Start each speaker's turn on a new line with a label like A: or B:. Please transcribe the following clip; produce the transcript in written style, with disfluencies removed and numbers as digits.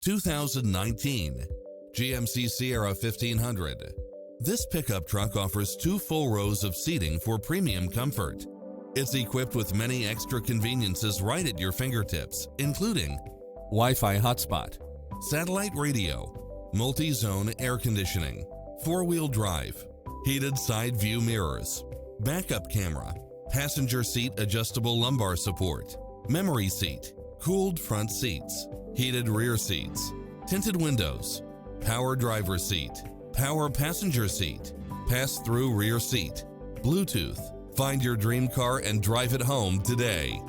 A: 2019 GMC Sierra 1500. This pickup truck offers 2 full rows of seating for premium comfort. It's equipped with many extra conveniences right at your fingertips, including Wi-Fi hotspot, satellite radio, multi-zone air conditioning, 4-wheel drive, heated side view mirrors, backup camera, passenger seat adjustable lumbar support, memory seat, cooled front seats, heated rear seats, tinted windows, power driver seat, power passenger seat, pass-through rear seat, Bluetooth. Find your dream car and drive it home today.